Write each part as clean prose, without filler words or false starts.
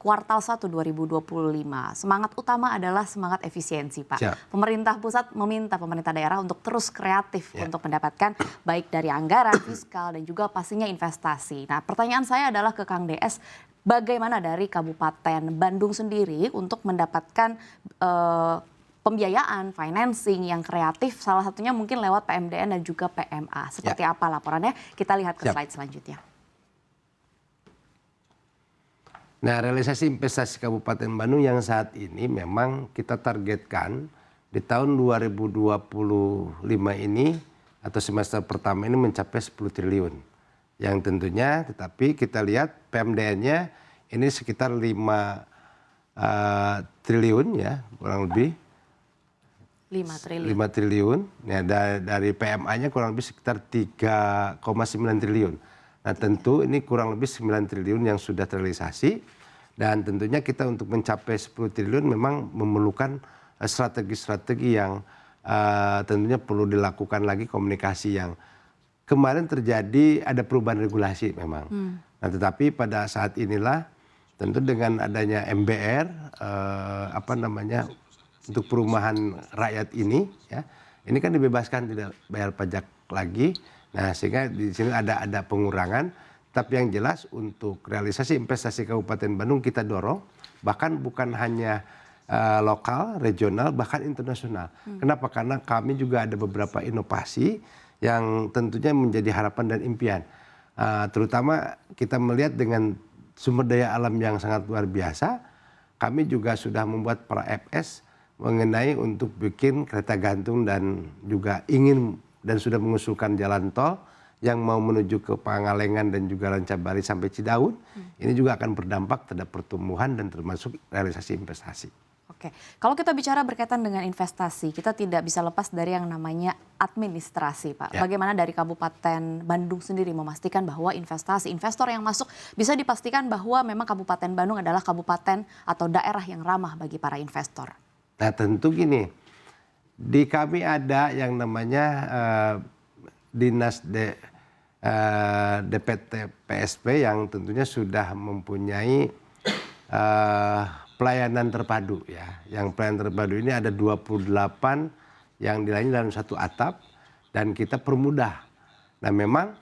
kuartal 1 2025. Semangat utama adalah semangat efisiensi, Pak. Siap. Pemerintah pusat meminta pemerintah daerah untuk terus kreatif untuk mendapatkan baik dari anggaran, fiskal, dan juga pastinya investasi. Nah, pertanyaan saya adalah ke Kang DS, bagaimana dari Kabupaten Bandung sendiri untuk mendapatkan pembiayaan, financing yang kreatif, salah satunya mungkin lewat PMDN dan juga PMA. Seperti apa laporannya? Kita lihat ke slide selanjutnya. Nah, realisasi investasi Kabupaten Bandung yang saat ini memang kita targetkan di tahun 2025 ini atau semester pertama ini mencapai 10 triliun. Yang tentunya, tetapi kita lihat PMDN-nya ini sekitar 5 triliun ya, kurang lebih. 5 triliun. 5 triliun, ya, dari PMA-nya kurang lebih sekitar 3,9 triliun. Nah, tentu ini kurang lebih 9 triliun yang sudah terrealisasi, dan tentunya kita untuk mencapai 10 triliun memang memerlukan strategi-strategi yang tentunya perlu dilakukan lagi, komunikasi yang kemarin terjadi, ada perubahan regulasi memang. Nah, tetapi pada saat inilah tentu dengan adanya MBR, untuk perumahan rakyat ini, ya, ini kan dibebaskan tidak bayar pajak lagi. Nah, sehingga di sini ada pengurangan. Tapi yang jelas untuk realisasi investasi Kabupaten Bandung kita dorong, bahkan bukan hanya lokal, regional, bahkan internasional. Kenapa? Karena kami juga ada beberapa inovasi yang tentunya menjadi harapan dan impian. Terutama kita melihat dengan sumber daya alam yang sangat luar biasa, kami juga sudah membuat para FS mengenai untuk bikin kereta gantung dan juga ingin dan sudah mengusulkan jalan tol yang mau menuju ke Pangalengan dan juga Rancabari sampai Cidaun. Ini juga akan berdampak terhadap pertumbuhan dan termasuk realisasi investasi. Oke, kalau kita bicara berkaitan dengan investasi, kita tidak bisa lepas dari yang namanya administrasi, Pak. Bagaimana dari Kabupaten Bandung sendiri memastikan bahwa investasi, investor yang masuk bisa dipastikan bahwa memang Kabupaten Bandung adalah kabupaten atau daerah yang ramah bagi para investor? Nah, tentu gini, di kami ada yang namanya Dinas DPT PSP yang tentunya sudah mempunyai pelayanan terpadu, ya. Yang pelayanan terpadu ini ada 28 yang dilayani dalam satu atap dan kita permudah. Nah, memang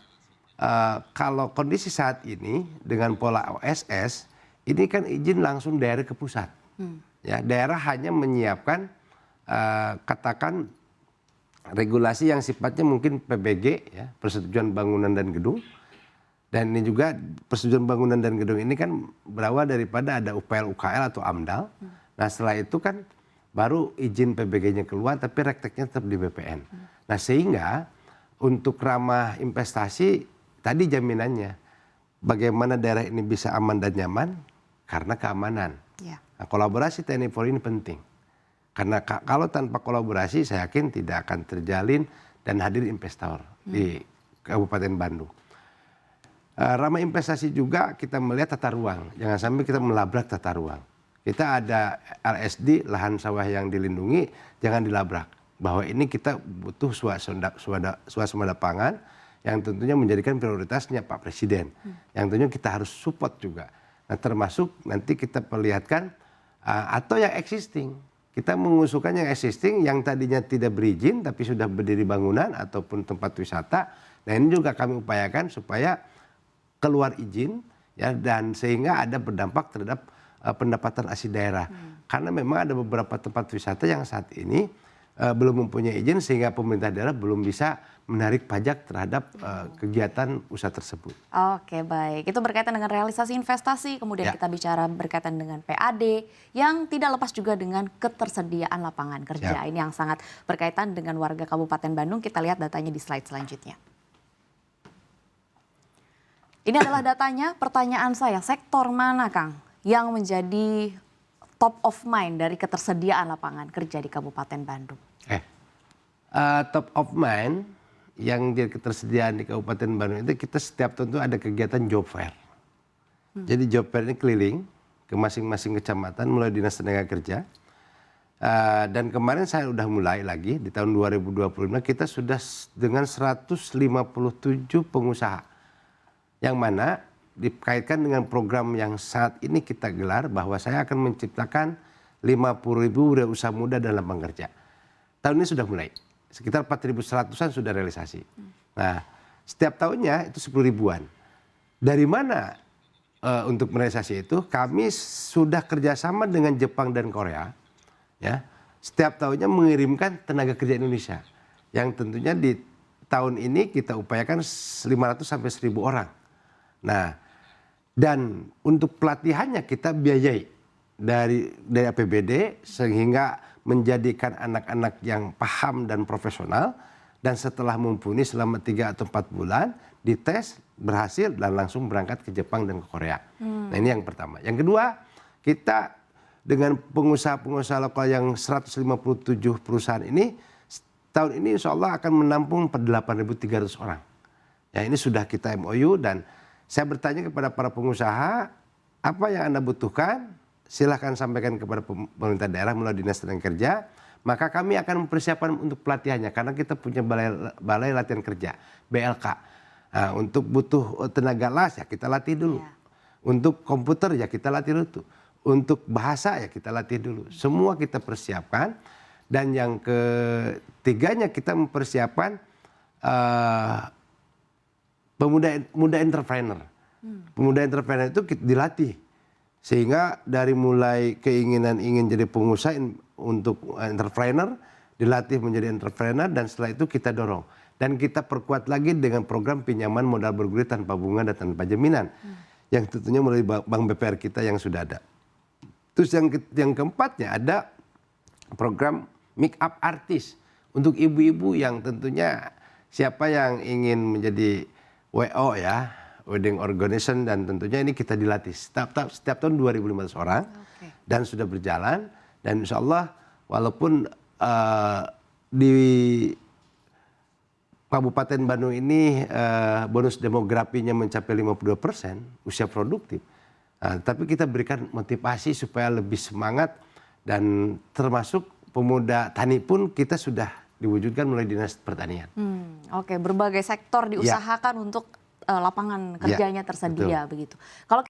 kalau kondisi saat ini dengan pola OSS, ini kan izin langsung daerah ke pusat. Ya, daerah hanya menyiapkan katakan regulasi yang sifatnya mungkin PBG, ya, persetujuan bangunan dan gedung. Dan ini juga persetujuan bangunan dan gedung ini kan berawal daripada ada UPL, UKL atau AMDAL. Nah, setelah itu kan baru izin PBG-nya keluar, tapi rekteknya tetap di BPN. Nah, sehingga untuk ramah investasi tadi jaminannya bagaimana daerah ini bisa aman dan nyaman karena keamanan. Nah, kolaborasi TNI Polri ini penting. Karena kalau tanpa kolaborasi saya yakin tidak akan terjalin dan hadir investor di Kabupaten Bandung. Ramah investasi juga kita melihat tata ruang. Jangan sampai kita melabrak tata ruang. Kita ada LSD, lahan sawah yang dilindungi, jangan dilabrak. Bahwa ini kita butuh suasembada pangan yang tentunya menjadikan prioritasnya Pak Presiden. Yang tentunya kita harus support juga. Nah, termasuk nanti kita perlihatkan atau yang existing. Kita mengusulkan yang existing yang tadinya tidak berizin tapi sudah berdiri bangunan ataupun tempat wisata. Nah, ini juga kami upayakan supaya keluar izin, ya, dan sehingga ada berdampak terhadap pendapatan asli daerah. Karena memang ada beberapa tempat wisata yang saat ini belum mempunyai izin sehingga pemerintah daerah belum bisa menarik pajak terhadap kegiatan usaha tersebut. Oke, baik. Itu berkaitan dengan realisasi investasi, kemudian kita bicara berkaitan dengan PAD, yang tidak lepas juga dengan ketersediaan lapangan kerja. Ini yang sangat berkaitan dengan warga Kabupaten Bandung. Kita lihat datanya di slide selanjutnya. Ini adalah datanya. Pertanyaan saya, sektor mana, Kang, yang menjadi top of mind dari ketersediaan lapangan kerja di Kabupaten Bandung? Top of mind yang jadi ketersediaan di Kabupaten Bandung itu kita setiap tentu ada kegiatan job fair. Jadi job fair ini keliling ke masing-masing kecamatan mulai dinas tenaga kerja. Dan kemarin saya udah mulai lagi di tahun 2025 kita sudah dengan 157 pengusaha. Yang mana dikaitkan dengan program yang saat ini kita gelar bahwa saya akan menciptakan 50.000 wirausaha muda dan lapangan kerja. Tahun ini sudah mulai, sekitar 4.100-an sudah realisasi. Nah, setiap tahunnya itu 10 ribuan. Dari mana untuk merealisasi itu? Kami sudah kerjasama dengan Jepang dan Korea, ya. Setiap tahunnya mengirimkan tenaga kerja Indonesia, yang tentunya di tahun ini kita upayakan 500 sampai 1.000 orang. Nah, dan untuk pelatihannya kita biayai dari APBD sehingga menjadikan anak-anak yang paham dan profesional, dan setelah mumpuni selama 3 atau 4 bulan dites berhasil dan langsung berangkat ke Jepang dan ke Korea. Nah, ini yang pertama. Yang kedua, kita dengan pengusaha-pengusaha lokal yang 157 perusahaan ini tahun ini insya Allah akan menampung 8.300 orang. Ya, ini sudah kita MOU dan saya bertanya kepada para pengusaha, apa yang Anda butuhkan? Silahkan sampaikan kepada pemerintah daerah melalui Dinas Tenaga Kerja. Maka kami akan mempersiapkan untuk pelatihannya karena kita punya balai latihan kerja, BLK. Nah, untuk butuh tenaga las ya kita latih dulu. Ya. Untuk komputer ya kita latih dulu. Untuk bahasa ya kita latih dulu. Semua kita persiapkan. Dan yang ketiganya kita mempersiapkan pemuda entrepreneur. Pemuda entrepreneur itu dilatih. Sehingga dari mulai keinginan ingin jadi pengusaha untuk entrepreneur, dilatih menjadi entrepreneur dan setelah itu kita dorong. Dan kita perkuat lagi dengan program pinjaman modal bergulir tanpa bunga dan tanpa jaminan. Yang tentunya melalui Bank BPR kita yang sudah ada. Terus yang keempatnya ada program make up artist untuk ibu-ibu yang tentunya siapa yang ingin menjadi WO ya, wedding organization, dan tentunya ini kita dilatih setiap tahun 2.500 orang. Dan sudah berjalan dan insya Allah walaupun di Kabupaten Bandung ini bonus demografinya mencapai 52% usia produktif, tapi kita berikan motivasi supaya lebih semangat dan termasuk pemuda tani pun kita sudah diwujudkan melalui Dinas Pertanian. Oke, berbagai sektor diusahakan untuk lapangan kerjanya tersedia begitu. Kalau